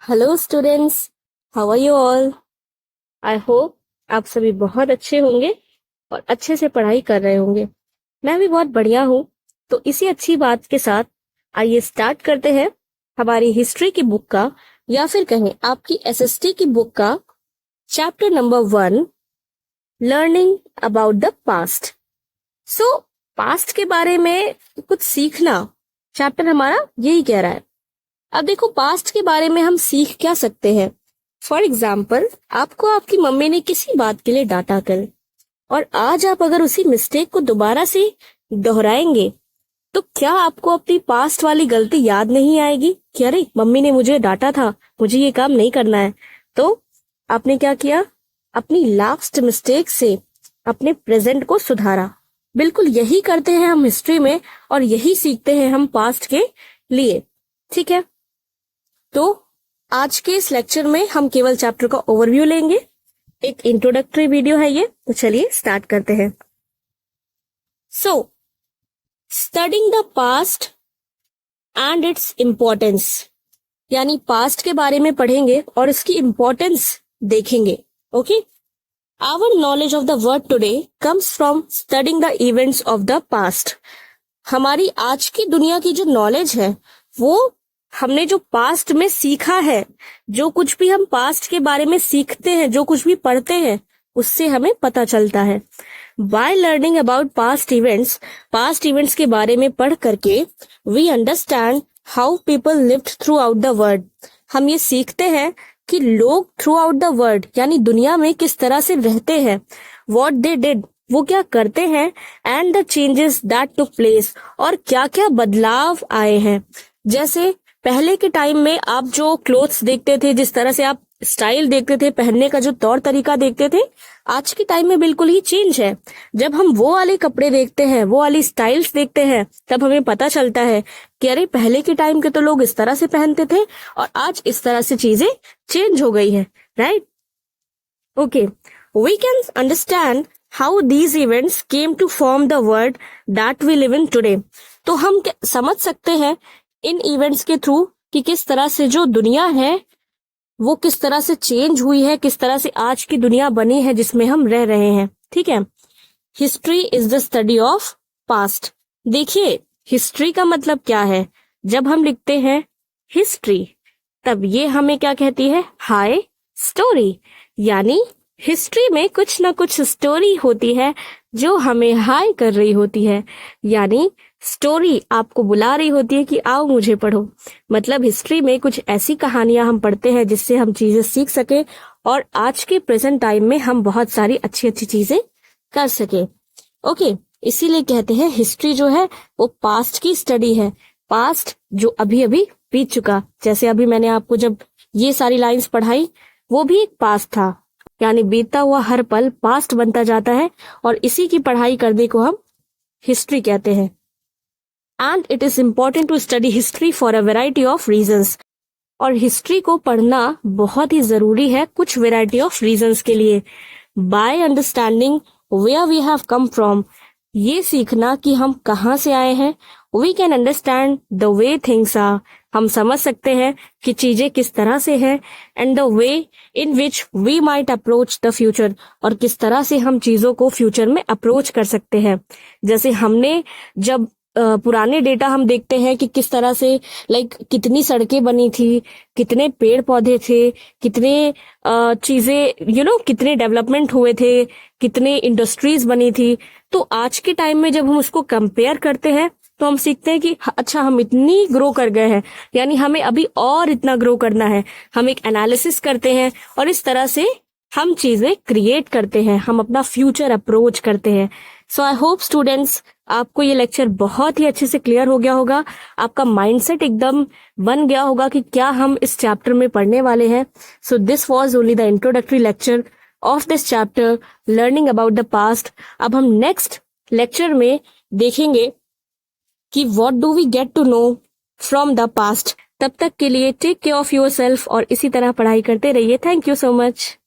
Hello students, how are you all? I hope आप सभी बहुत अच्छे होंगे और अच्छे से पढ़ाई कर रहे होंगे। मैं भी बहुत बढ़िया हूँ। तो इसी अच्छी बात के साथ आइए स्टार्ट करते हैं हमारी हिस्ट्री की बुक का, या फिर कहें आपकी एसएसटी की बुक का chapter number 1, learning about the past. So past के बारे में कुछ सीखना चैप्टर हमारा यही कह रहा है। अब देखो, पास्ट के बारे में हम सीख क्या सकते हैं। फॉर एग्जाम्पल, आपको आपकी मम्मी ने किसी बात के लिए डांटा कल, और आज आप अगर उसी मिस्टेक को दोबारा से दोहराएंगे तो क्या आपको अपनी पास्ट वाली गलती याद नहीं आएगी कि अरे मम्मी ने मुझे डांटा था, मुझे ये काम नहीं करना है। तो आपने क्या किया, अपनी लास्ट मिस्टेक से अपने प्रेजेंट को सुधारा। बिल्कुल यही करते हैं हम हिस्ट्री में, और यही सीखते हैं हम पास्ट के लिए। ठीक है, तो आज के इस लेक्चर में हम केवल चैप्टर का ओवरव्यू लेंगे। एक इंट्रोडक्टरी वीडियो है ये, तो चलिए स्टार्ट करते हैं। So studying the past and its importance, यानी पास्ट के बारे में पढ़ेंगे और इसकी इम्पोर्टेंस देखेंगे। Okay, our knowledge of the world today comes from studying the events of the past. हमारी आज की दुनिया की जो नॉलेज है वो हमने जो पास्ट में सीखा है, जो कुछ भी हम पास्ट के बारे में सीखते हैं, जो कुछ भी पढ़ते हैं, उससे हमें पता चलता है। By learning about past events के बारे में पढ़ करके we understand how people lived throughout the world. हम ये सीखते हैं कि लोग थ्रू आउट द वर्ल्ड यानी दुनिया में किस तरह से रहते हैं। वॉट दे डिड, वो क्या करते हैं, and the changes that took place, और क्या क्या बदलाव आए हैं। जैसे पहले के टाइम में आप जो क्लोथ्स देखते थे, जिस तरह से आप स्टाइल देखते थे, पहनने का जो तौर तरीका देखते थे, आज के टाइम में बिल्कुल ही चेंज है। जब हम वो वाले कपड़े देखते हैं, वो वाली स्टाइल्स देखते हैं, तब हमें पता चलता है कि अरे पहले के टाइम के तो लोग इस तरह से पहनते थे और आज इस तरह से चीजें चेंज हो गई है। Right? Okay, we can understand how these events came to form the world that we live in today. तो हम समझ सकते हैं इन इवेंट्स के थ्रू कि किस तरह से जो दुनिया है वो किस तरह से चेंज हुई है, किस तरह से आज की दुनिया बनी है जिसमें हम रह रहे हैं। ठीक है, history is the study of past. देखिए, हिस्ट्री का मतलब क्या है। जब हम लिखते हैं हिस्ट्री, तब ये हमें क्या कहती है, हाई स्टोरी। यानी हिस्ट्री में कुछ ना कुछ स्टोरी होती है जो हमें हाई कर रही होती है, यानी स्टोरी आपको बुला रही होती है कि आओ मुझे पढ़ो। मतलब हिस्ट्री में कुछ ऐसी कहानियां हम पढ़ते हैं जिससे हम चीजें सीख सके और आज के प्रेजेंट टाइम में हम बहुत सारी अच्छी अच्छी चीजें कर सके। ओके, इसीलिए कहते हैं हिस्ट्री जो है वो पास्ट की स्टडी है। पास्ट जो अभी अभी बीत चुका, जैसे अभी मैंने आपको जब ये सारी लाइंस पढ़ाई, वो भी एक पास्ट था। यानी बीतता हुआ हर पल पास्ट बनता जाता है, और इसी की पढ़ाई करने को हम हिस्ट्री कहते हैं। And it is important to study history for a variety of reasons. और हिस्ट्री को पढ़ना बहुत ही जरूरी है कुछ वेराइटी ऑफ रीजंस के लिए। By understanding where we have come from, ये सीखना कि हम कहाँ से आए हैं, we can understand the way things are, हम समझ सकते हैं कि चीजें किस तरह से हैं, and the way in which we might approach the future, और किस तरह से हम चीजों को फ्यूचर में अप्रोच कर सकते हैं। जैसे हमने जब पुराने डेटा हम देखते हैं कि किस तरह से कितनी सड़कें बनी थी, कितने पेड़ पौधे थे, कितने चीजें कितने डेवलपमेंट हुए थे, कितने इंडस्ट्रीज बनी थी। तो आज के टाइम में जब हम उसको कंपेयर करते हैं तो हम सीखते हैं कि अच्छा, हम इतनी ग्रो कर गए हैं, यानी हमें अभी और इतना ग्रो करना है। हम एक एनालिसिस करते हैं और इस तरह से हम चीजें क्रिएट करते हैं, हम अपना फ्यूचर अप्रोच करते हैं। सो आई होप स्टूडेंट्स, आपको ये लेक्चर बहुत ही अच्छे से क्लियर हो गया होगा, आपका माइंडसेट एकदम बन गया होगा कि क्या हम इस चैप्टर में पढ़ने वाले हैं। So this was only the introductory lecture of this chapter, learning about the past. अब हम नेक्स्ट लेक्चर में देखेंगे कि what do we get to know from the past. तब तक के लिए take care of yourself और इसी तरह पढ़ाई करते रहिए। Thank you so much.